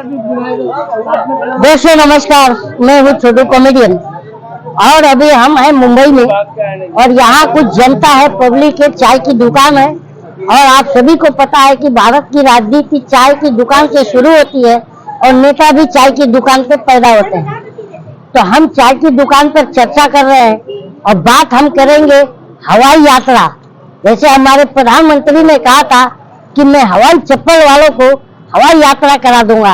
दोस्तों नमस्कार, मैं हूँ छोटू कॉमेडियन और अभी हम हैं मुंबई में और यहाँ कुछ जनता है, पब्लिक है, चाय की दुकान है और आप सभी को पता है कि भारत की राजनीति चाय की दुकान से शुरू होती है और नेता भी चाय की दुकान पे पैदा होते हैं। तो हम चाय की दुकान पर चर्चा कर रहे हैं और बात हम करेंगे हवाई यात्रा। जैसे हमारे प्रधानमंत्री ने कहा था कि मैं हवाई चप्पल वालों को हवाई यात्रा करा दूंगा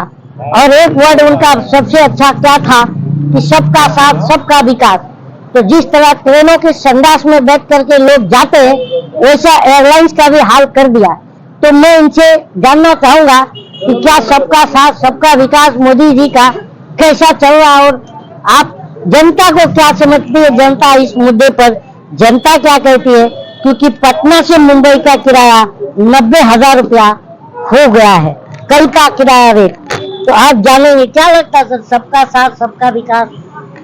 और एक वर्ड उनका सबसे अच्छा क्या था कि सबका साथ सबका विकास। तो जिस तरह ट्रेनों के संडास में बैठ करके लोग जाते हैं वैसा एयरलाइंस का भी हाल कर दिया। तो मैं इनसे जानना चाहूंगा कि क्या सबका साथ सबका विकास मोदी जी का कैसा चल रहा और आप जनता को क्या समझती है, जनता इस मुद्दे पर जनता क्या कहती है, क्योंकि पटना से मुंबई का किराया 90,000 रुपया हो गया है, कल का किराया रेट। तो आप जानेंगे क्या लगता है सर, सबका साथ सबका विकास।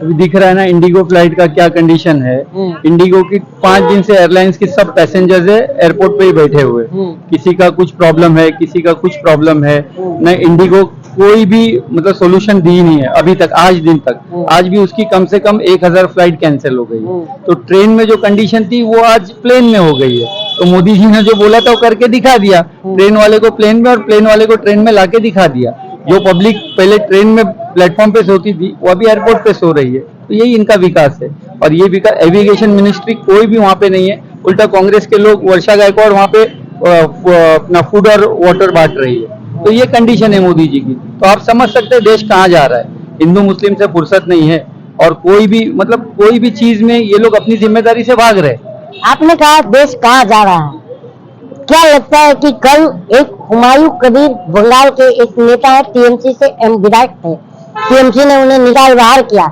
अभी दिख रहा है ना इंडिगो फ्लाइट का क्या कंडीशन है। इंडिगो की 5 दिन से एयरलाइंस के सब पैसेंजर्स है एयरपोर्ट पे ही बैठे हुए, किसी का कुछ प्रॉब्लम है, किसी का कुछ प्रॉब्लम है। न इंडिगो कोई भी मतलब सोल्यूशन दी नहीं है अभी तक, आज दिन तक। आज भी उसकी कम से कम 1000 फ्लाइट कैंसिल हो गई है। तो ट्रेन में जो कंडीशन थी वो आज प्लेन में हो गई है। तो मोदी जी ने जो बोला था वो करके दिखा दिया, ट्रेन वाले को प्लेन में और प्लेन वाले को ट्रेन में लाके दिखा दिया। जो पब्लिक पहले ट्रेन में प्लेटफॉर्म पे सोती थी वो अभी एयरपोर्ट पे सो रही है। तो यही इनका विकास है और ये विकास एविगेशन मिनिस्ट्री कोई भी वहाँ पे नहीं है, उल्टा कांग्रेस के लोग वर्षा गायकवाड़ वहाँ पे अपना फूड और वाटर बांट रही है। तो ये कंडीशन है मोदी जी की। तो आप समझ सकते हैं देश कहाँ जा रहा है। हिंदू मुस्लिम से फुर्सत नहीं है और कोई भी मतलब कोई भी चीज में ये लोग अपनी जिम्मेदारी से भाग रहे। आपने कहा देश कहाँ जा रहा है, क्या लगता है कि कल एक हुमायूं कबीर बंगाल के एक नेता है, टीएमसी से विधायक थे, टीएमसी ने उन्हें निकाल बाहर किया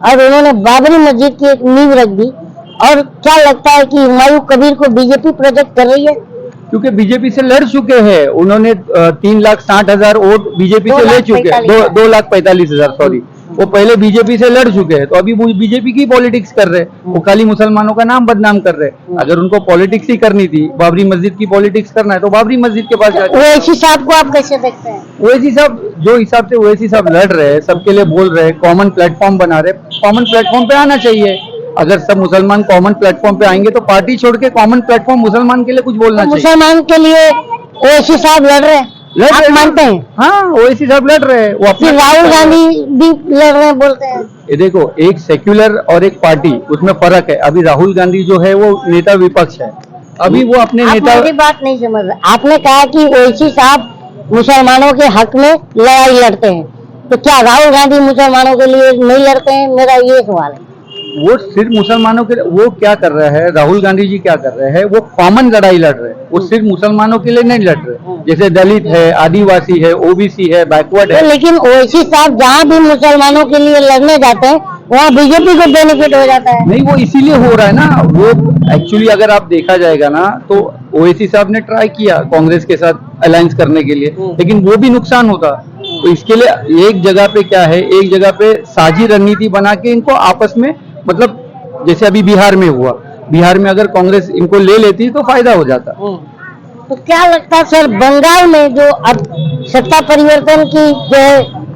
और उन्होंने बाबरी मस्जिद की एक नींव रख दी। और क्या लगता है कि हुमायूं कबीर को बीजेपी प्रोजेक्ट कर रही है, क्योंकि बीजेपी से लड़ चुके हैं उन्होंने 3,60,000 वोट बीजेपी से ले चुके हैं, 2,45,000 सॉरी, वो पहले बीजेपी से लड़ चुके हैं। तो अभी बीजेपी की पॉलिटिक्स कर रहे हैं, वो खाली मुसलमानों का नाम बदनाम कर रहे हैं। अगर उनको पॉलिटिक्स ही करनी थी, बाबरी मस्जिद की पॉलिटिक्स करना है तो बाबरी मस्जिद के पास जाके। ओवैसी साहब को आप कैसे देखते हैं? ओवैसी साहब जो हिसाब से ओवैसी साहब लड़ रहे हैं, सबके लिए बोल रहे हैं, कॉमन प्लेटफॉर्म बना रहे, कॉमन प्लेटफॉर्म पे आना चाहिए। अगर सब मुसलमान कॉमन प्लेटफॉर्म पे आएंगे तो पार्टी छोड़ के कॉमन प्लेटफॉर्म मुसलमान के लिए कुछ बोलना चाहिए। मुसलमान के लिए ओवैसी साहब लड़ रहे हैं, आप मानते हैं? हाँ, ओवैसी साहब लड़ रहे हैं। वो अपने राहुल गांधी भी लड़ रहे हैं बोलते हैं। ये देखो, एक सेक्युलर और एक पार्टी, उसमें फर्क है। अभी राहुल गांधी जो है वो नेता विपक्ष है, अभी वो अपने नेता। मेरी बात नहीं समझ रहे। आपने कहा कि ओवैसी साहब मुसलमानों के हक में लड़ाई लड़ते हैं, तो क्या राहुल गांधी मुसलमानों के लिए नहीं लड़ते हैं? मेरा ये सवाल है। वो सिर्फ मुसलमानों के, वो क्या कर रहा है राहुल गांधी जी, क्या कर रहे हैं, वो कॉमन लड़ाई लड़ रहे हैं। वो सिर्फ मुसलमानों के लिए नहीं लड़ रहे, जैसे दलित है, आदिवासी है, ओबीसी है, बैकवर्ड है। लेकिन ओवैसी साहब जहाँ भी मुसलमानों के लिए लड़ने जाते हैं वहाँ बीजेपी को बेनिफिट हो जाता है। नहीं, वो इसीलिए हो रहा है ना। वो एक्चुअली अगर आप देखा जाएगा ना तो ओवैसी साहब ने ट्राई किया कांग्रेस के साथ अलायंस करने के लिए, लेकिन वो भी नुकसान होता। तो इसके लिए एक जगह पे क्या है, एक जगह पे साझी रणनीति बना के इनको आपस में, मतलब जैसे अभी बिहार में हुआ, बिहार में अगर कांग्रेस इनको ले लेती तो फायदा हो जाता। तो क्या लगता है सर, बंगाल में जो अब सत्ता परिवर्तन की जो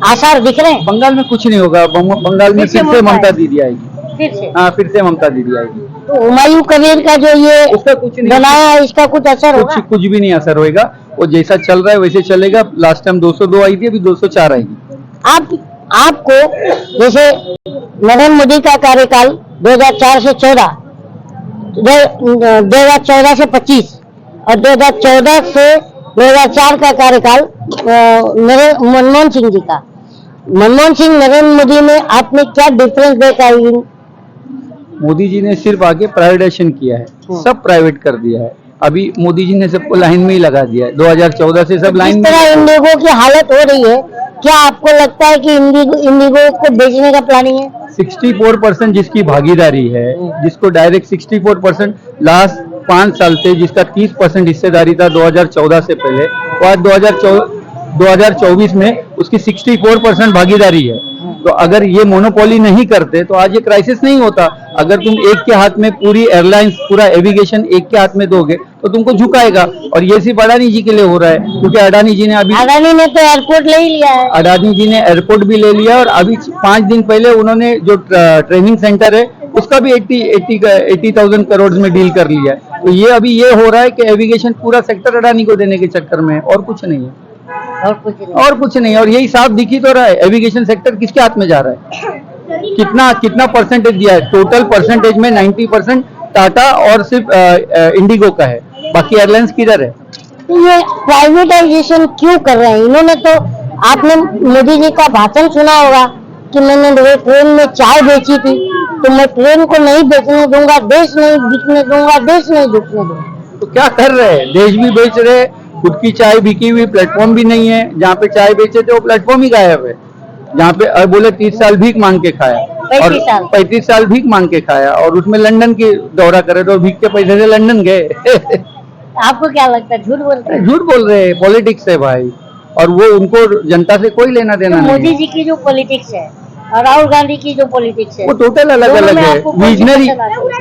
आसार दिख रहे हैं? बंगाल में कुछ नहीं होगा, बंगाल में फिर से ममता दीदी आएगी। फिर से? हाँ, फिर से ममता दीदी आएगी। तो हुमायूं कबीर का जो ये उसका कुछ नहीं बनाया है, इसका कुछ असर होगा? कुछ भी नहीं असर होगा। वो जैसा चल रहा है वैसे चलेगा। लास्ट टाइम 202 आई थी, अभी 204 आएगी। आपको जैसे नरेंद्र मोदी का कार्यकाल 2004 से 14, 2014 से 25 और 2014 से 2004 का कार्यकाल मनमोहन सिंह जी का। मनमोहन सिंह, नरेंद्र मोदी में आपने क्या डिफरेंस देखा? मोदी जी ने सिर्फ आगे प्राइवेटाइजेशन किया है, सब प्राइवेट कर दिया है। अभी मोदी जी ने सबको लाइन में ही लगा दिया है। 2014 से सब लाइन में। इस तरह इंडिगो की हालत हो रही है, क्या आपको लगता है कि इंडिगो को बेचने का प्लानिंग है? 64% जिसकी भागीदारी है, जिसको डायरेक्ट 64% लास्ट 5 साल से, जिसका 30% हिस्सेदारी था 2014 से पहले, और 2024 में उसकी 64% भागीदारी है। तो अगर ये मोनोपोली नहीं करते तो आज ये क्राइसिस नहीं होता। अगर तुम एक के हाथ में पूरी एयरलाइंस, पूरा एविगेशन एक के हाथ में दोगे तो तुमको झुकाएगा। और ये सिर्फ अडानी जी के लिए हो रहा है, क्योंकि अडानी जी ने अडानी ने तो एयरपोर्ट ले ही लिया है। अडानी जी ने एयरपोर्ट भी ले लिया और अभी 5 दिन पहले उन्होंने जो ट्रेनिंग सेंटर है उसका भी 80,000 करोड़ में डील कर लिया है। तो ये अभी ये हो रहा है कि एविगेशन पूरा सेक्टर अडानी को देने के चक्कर में है, और कुछ नहीं है। और कुछ नहीं। और यही साफ दिख ही तो रहा है, एविगेशन सेक्टर किसके हाथ में जा रहा है? कितना परसेंटेज दिया है? टोटल परसेंटेज में 90% टाटा और सिर्फ इंडिगो का है, बाकी एयरलाइंस किधर है? ये प्राइवेटाइजेशन क्यों कर रहे हैं इन्होंने? तो आपने मोदी जी का भाषण सुना होगा कि मैंने ट्रेन में चाय बेची थी, तो मैं ट्रेन को नहीं बेचने दूंगा, देश नहीं बिकने दूंगा, देश नहीं बिकने दूंगा। तो क्या कर रहे हैं? देश भी बेच रहे, खुद की चाय बिकी हुई, प्लेटफॉर्म भी नहीं है। जहाँ पे चाय बेचे थे वो प्लेटफॉर्म ही गायब है। जहाँ पे बोले 30 साल भीख मांग के खाया, और 35 साल भीख मांग के खाया, और उसमें लंदन की दौरा करे तो भीख के पैसे से लंदन गए। आपको क्या लगता है? झूठ बोलते हैं? झूठ बोल रहे हैं, पॉलिटिक्स है भाई, और वो उनको जनता से कोई लेना देना नहीं। मोदी जी की जो पॉलिटिक्स है और राहुल गांधी की जो पॉलिटिक्स है वो टोटल अलग अलग है। विजनरी,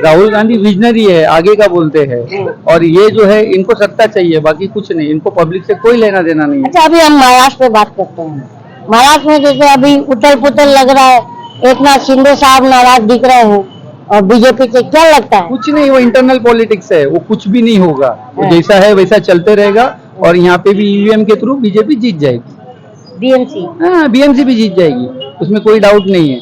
राहुल गांधी विजनरी है, आगे का बोलते हैं, और ये जो है इनको सत्ता चाहिए, बाकी कुछ नहीं, इनको पब्लिक से कोई लेना देना नहीं है। अच्छा, अभी हम महाराष्ट्र पे बात करते हैं। महाराष्ट्र में जैसे अभी उथल पुथल लग रहा है, एकनाथ शिंदे साहब नाराज दिख रहे हैं, और बीजेपी से क्या लगता है? कुछ नहीं, वो इंटरनल पॉलिटिक्स है, वो कुछ भी नहीं होगा, वो जैसा है वैसा चलते रहेगा। और यहाँ पे भी ईवीएम के थ्रू बीजेपी जीत जाएगी, बीएमसी। हाँ, बीएमसी भी जीत जाएगी, उसमें कोई डाउट नहीं है।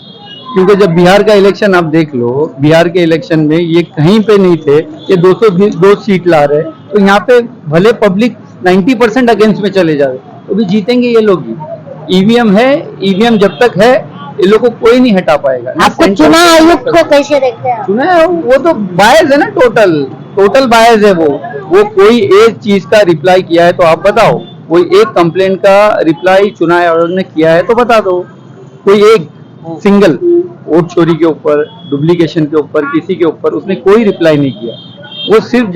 क्योंकि जब बिहार का इलेक्शन आप देख लो, बिहार के इलेक्शन में ये कहीं पे नहीं थे, ये 202 सीट ला रहे, तो यहाँ पे भले पब्लिक 90% अगेंस्ट में चले जाए तो भी जीतेंगे ये लोग ही। ईवीएम है, ईवीएम जब तक है ये लोग को कोई नहीं हटा पाएगा। आपको चुनाव आयुक्त को कैसे देखते हैं? चुनाव वो तो बायस है ना, टोटल बायस है वो कोई एक चीज का रिप्लाई किया है तो आप बताओ, कोई एक कंप्लेंट का रिप्लाई चुनाव आयोग ने किया है तो बता दो। कोई एक सिंगल वोट चोरी के ऊपर, डुप्लीकेशन के ऊपर, किसी के ऊपर उसने कोई रिप्लाई नहीं किया। वो सिर्फ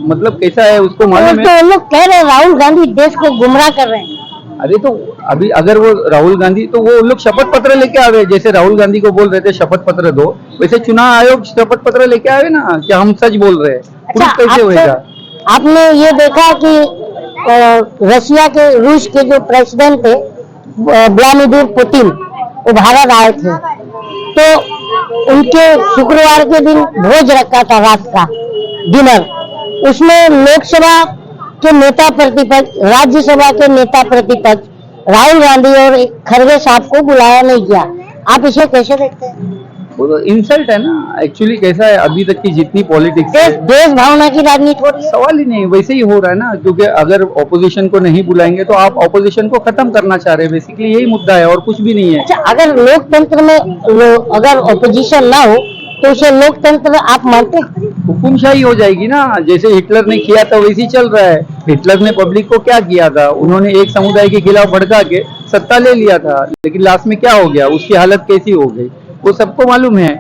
मतलब कैसा है उसको मालूम है। तो लोग कह रहे हैं राहुल गांधी देश को गुमराह कर रहे हैं। अरे तो अभी अगर वो राहुल गांधी, तो वो लोग शपथ पत्र लेके आवे, जैसे राहुल गांधी को बोल रहे थे शपथ पत्र दो, वैसे चुनाव आयोग शपथ पत्र लेके आवे ना कि हम सच बोल रहे हैं। अच्छा, कैसे होएगा? आपने ये देखा कि रशिया के, रूस के जो प्रेसिडेंट थे व्लादिमीर पुतिन, वो भारत आए थे, तो उनके शुक्रवार के दिन भोज रखा था, रात का डिनर। उसमें लोकसभा के नेता प्रतिपक्ष, राज्यसभा के नेता प्रतिपक्ष राहुल गांधी और खड़गे साहब को बुलाया नहीं गया। आप इसे कैसे देखते हैं? वो तो इंसल्ट है ना। एक्चुअली कैसा है, अभी तक की जितनी पॉलिटिक्स है, देश भावना की राजनीति हो रही है। सवाल ही नहीं, वैसे ही हो रहा है ना। क्योंकि अगर ऑपोजिशन को नहीं बुलाएंगे तो आप ऑपोजिशन को खत्म करना चाह रहे हैं, बेसिकली यही मुद्दा है और कुछ भी नहीं है। अच्छा, अगर लोकतंत्र में अगर ऑपोजिशन ना हो तो उसे लोकतंत्र आप मानते हैं? हुकुमशाही हो जाएगी ना। जैसे हिटलर ने किया था वैसे ही चल रहा है। हिटलर ने पब्लिक को क्या किया था, उन्होंने एक समुदाय के खिलाफ भड़का के सत्ता ले लिया था, लेकिन लास्ट में क्या हो गया, उसकी हालत कैसी हो गई वो सबको मालूम है।